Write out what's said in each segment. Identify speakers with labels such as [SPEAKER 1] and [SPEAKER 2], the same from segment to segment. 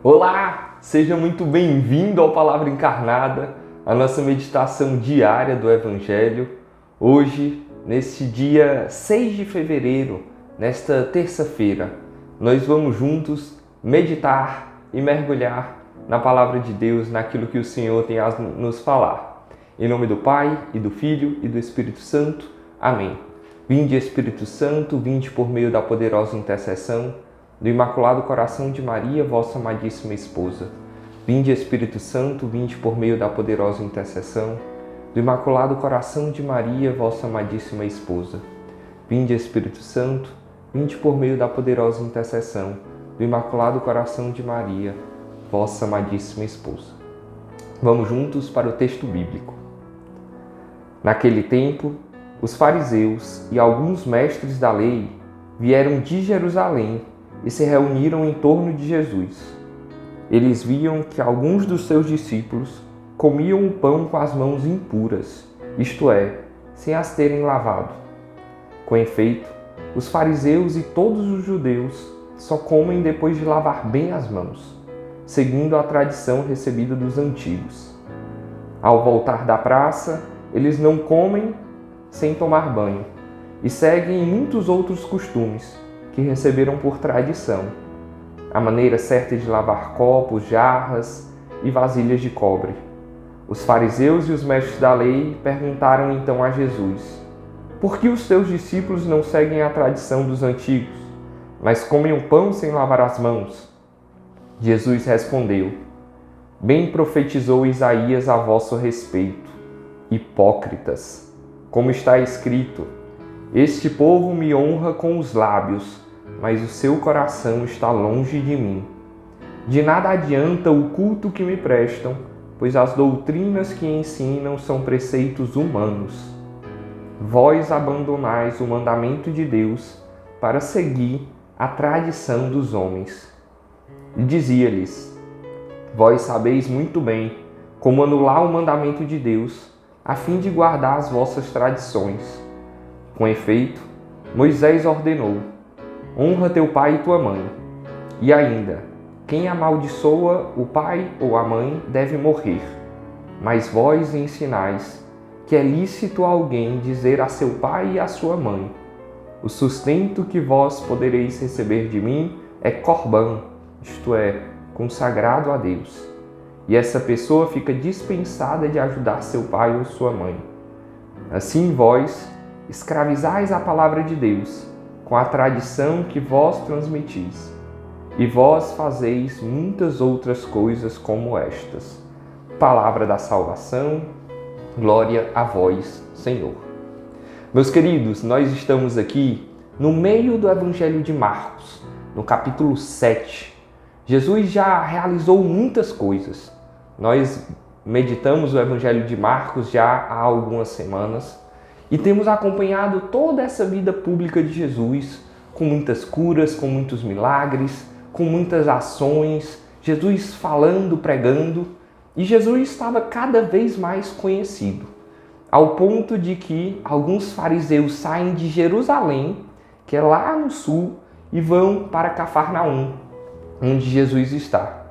[SPEAKER 1] Olá, seja muito bem-vindo ao Palavra Encarnada, a nossa meditação diária do Evangelho. Hoje, neste dia 6 de fevereiro, nesta terça-feira, nós vamos juntos meditar e mergulhar na Palavra de Deus, naquilo que o Senhor tem a nos falar. Em nome do Pai, e do Filho, e do Espírito Santo. Amém. Vinde, Espírito Santo, vinde por meio da poderosa intercessão do Imaculado Coração de Maria, vossa amadíssima esposa. Vinde, Espírito Santo, vinde por meio da poderosa intercessão do Imaculado Coração de Maria, vossa amadíssima esposa. Vinde, Espírito Santo, vinde por meio da poderosa intercessão do Imaculado Coração de Maria, vossa amadíssima esposa. Vamos juntos para o texto bíblico. Naquele tempo, os fariseus e alguns mestres da lei vieram de Jerusalém e se reuniram em torno de Jesus. Eles viam que alguns dos seus discípulos comiam o pão com as mãos impuras, isto é, sem as terem lavado. Com efeito, os fariseus e todos os judeus só comem depois de lavar bem as mãos, seguindo a tradição recebida dos antigos. Ao voltar da praça, eles não comem sem tomar banho e seguem muitos outros costumes que receberam por tradição. A maneira certa de lavar copos, jarras e vasilhas de cobre. Os fariseus e os mestres da lei perguntaram então a Jesus: por que os seus discípulos não seguem a tradição dos antigos, mas comem o pão sem lavar as mãos? Jesus respondeu: bem profetizou Isaías a vosso respeito, hipócritas, como está escrito: este povo me honra com os lábios, mas o seu coração está longe de mim. De nada adianta o culto que me prestam, pois as doutrinas que ensinam são preceitos humanos. Vós abandonais o mandamento de Deus para seguir a tradição dos homens. E dizia-lhes: vós sabeis muito bem como anular o mandamento de Deus, a fim de guardar as vossas tradições. Com efeito, Moisés ordenou: honra teu pai e tua mãe. E ainda, quem amaldiçoa o pai ou a mãe deve morrer. Mas vós ensinais que é lícito a alguém dizer a seu pai e a sua mãe: o sustento que vós podereis receber de mim é corbã, isto é, consagrado a Deus. E essa pessoa fica dispensada de ajudar seu pai ou sua mãe. Assim vós escravizais a palavra de Deus com a tradição que vós transmitis, e vós fazeis muitas outras coisas como estas. Palavra da salvação, glória a vós, Senhor. Meus queridos, nós estamos aqui no meio do Evangelho de Marcos, no capítulo 7. Jesus já realizou muitas coisas. Nós meditamos o Evangelho de Marcos já há algumas semanas, e temos acompanhado toda essa vida pública de Jesus, com muitas curas, com muitos milagres, com muitas ações, Jesus falando, pregando, e Jesus estava cada vez mais conhecido, ao ponto de que alguns fariseus saem de Jerusalém, que é lá no sul, e vão para Cafarnaum, onde Jesus está.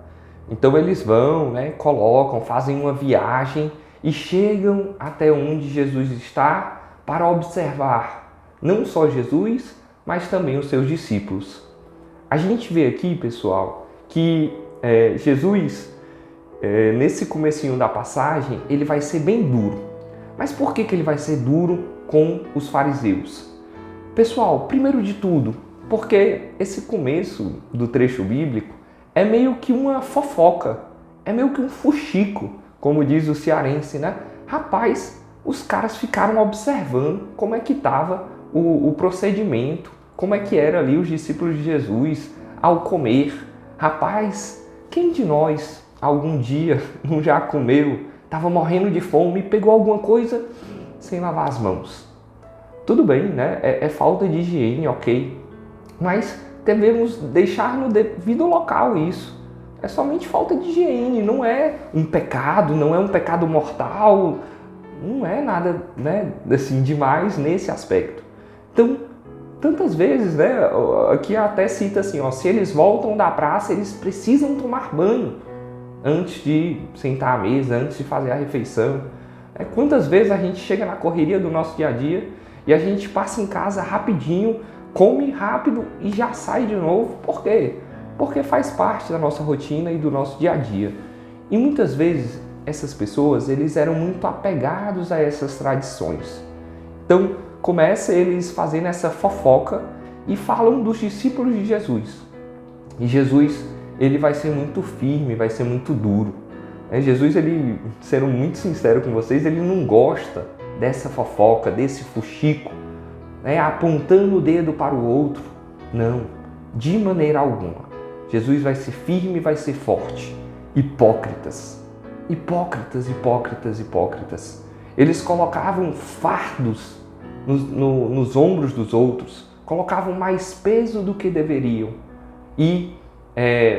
[SPEAKER 1] Então eles vão, colocam, fazem uma viagem e chegam até onde Jesus está, para observar não só Jesus, mas também os seus discípulos. A gente vê aqui, pessoal, que Jesus, nesse comecinho da passagem, ele vai ser bem duro. Mas por que ele vai ser duro com os fariseus? Pessoal, primeiro de tudo, porque esse começo do trecho bíblico é meio que uma fofoca, é meio que um fuxico, como diz o cearense, né? Rapaz, os caras ficaram observando como é que estava o procedimento, como é que era ali os discípulos de Jesus ao comer. Rapaz, quem de nós algum dia não já comeu, estava morrendo de fome e pegou alguma coisa sem lavar as mãos? Tudo bem, né? É falta de higiene, ok. Mas devemos deixar no devido local isso. É somente falta de higiene, não é um pecado, não é um pecado mortal. Não é nada, assim, demais nesse aspecto. Então, tantas vezes, né? Aqui até cita assim, ó, se eles voltam da praça, eles precisam tomar banho antes de sentar à mesa, antes de fazer a refeição. Quantas vezes a gente chega na correria do nosso dia a dia e a gente passa em casa rapidinho, come rápido e já sai de novo. Por quê? Porque faz parte da nossa rotina e do nosso dia a dia. E muitas vezes essas pessoas, eles eram muito apegados a essas tradições. Então, começa eles fazendo essa fofoca e falam dos discípulos de Jesus. E Jesus, ele vai ser muito firme, vai ser muito duro. Jesus, ele, sendo muito sincero com vocês, ele não gosta dessa fofoca, desse fuxico, apontando o dedo para o outro. Não, de maneira alguma. Jesus vai ser firme, vai ser forte. Hipócritas. Hipócritas, hipócritas, hipócritas. Eles colocavam fardos nos ombros dos outros, colocavam mais peso do que deveriam. E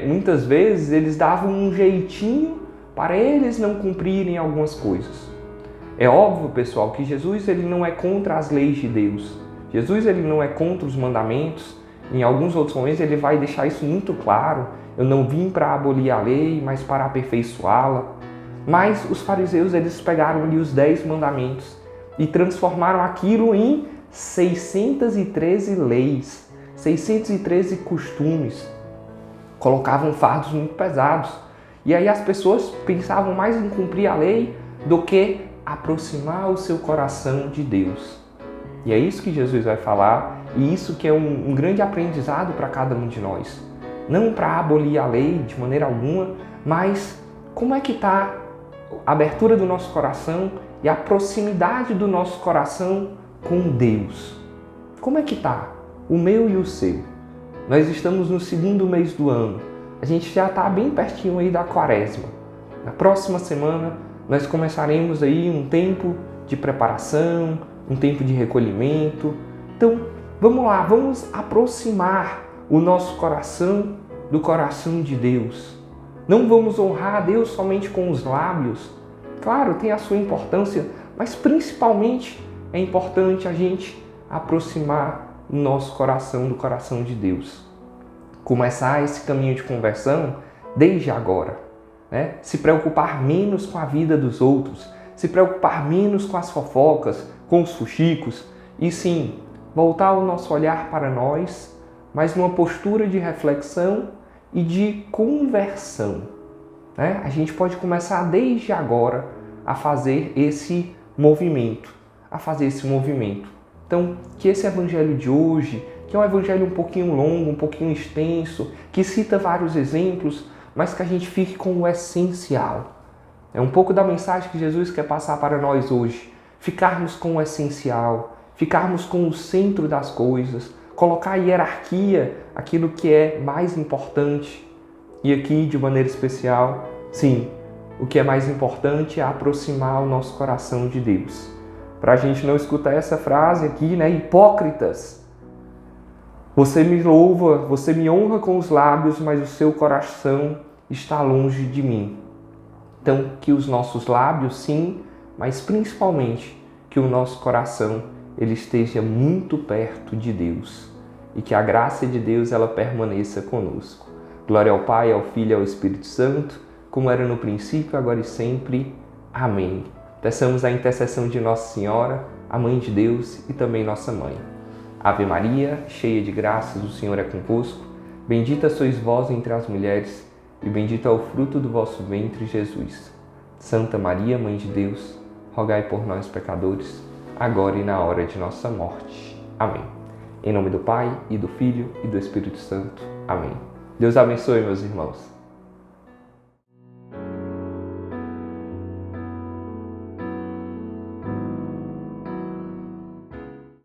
[SPEAKER 1] muitas vezes eles davam um jeitinho para eles não cumprirem algumas coisas. É óbvio, pessoal, que Jesus ele não é contra as leis de Deus. Jesus ele não é contra os mandamentos. Em alguns outros momentos ele vai deixar isso muito claro. Eu não vim para abolir a lei, mas para aperfeiçoá-la. Mas os fariseus eles pegaram ali os 10 mandamentos e transformaram aquilo em 613 leis, 613 costumes. Colocavam fardos muito pesados. E aí as pessoas pensavam mais em cumprir a lei do que aproximar o seu coração de Deus. E é isso que Jesus vai falar, e isso que é um grande aprendizado para cada um de nós. Não para abolir a lei de maneira alguma, mas como é que está a abertura do nosso coração e a proximidade do nosso coração com Deus. Como é que está o meu e o seu? Nós estamos no 2º mês do ano. A gente já está bem pertinho aí da quaresma. Na próxima semana nós começaremos aí um tempo de preparação, um tempo de recolhimento. Então, vamos lá, vamos aproximar o nosso coração do coração de Deus. Não vamos honrar a Deus somente com os lábios. Claro, tem a sua importância, mas principalmente é importante a gente aproximar o nosso coração do coração de Deus. Começar esse caminho de conversão desde agora. Se preocupar menos com a vida dos outros, se preocupar menos com as fofocas, com os fuxicos, e sim, voltar o nosso olhar para nós, mas numa postura de reflexão e de conversão. A gente pode começar desde agora a fazer esse movimento, Então, que esse evangelho de hoje, que é um evangelho um pouquinho longo, um pouquinho extenso, que cita vários exemplos, mas que a gente fique com o essencial. É um pouco da mensagem que Jesus quer passar para nós hoje. Ficarmos com o essencial, ficarmos com o centro das coisas, colocar a hierarquia, aquilo que é mais importante. E aqui, de maneira especial, sim, o que é mais importante é aproximar o nosso coração de Deus. Para a gente não escutar essa frase aqui, hipócritas. Você me louva, você me honra com os lábios, mas o seu coração está longe de mim. Então, que os nossos lábios, sim, mas principalmente que o nosso coração ele esteja muito perto de Deus e que a graça de Deus ela permaneça conosco. Glória ao Pai, ao Filho e ao Espírito Santo, como era no princípio, agora e sempre. Amém. Peçamos a intercessão de Nossa Senhora, a Mãe de Deus e também nossa Mãe. Ave Maria, cheia de graças, o Senhor é convosco. Bendita sois vós entre as mulheres e bendito é o fruto do vosso ventre, Jesus. Santa Maria, Mãe de Deus, rogai por nós, pecadores, agora e na hora de nossa morte. Amém. Em nome do Pai, e do Filho, e do Espírito Santo. Amém. Deus abençoe, meus irmãos.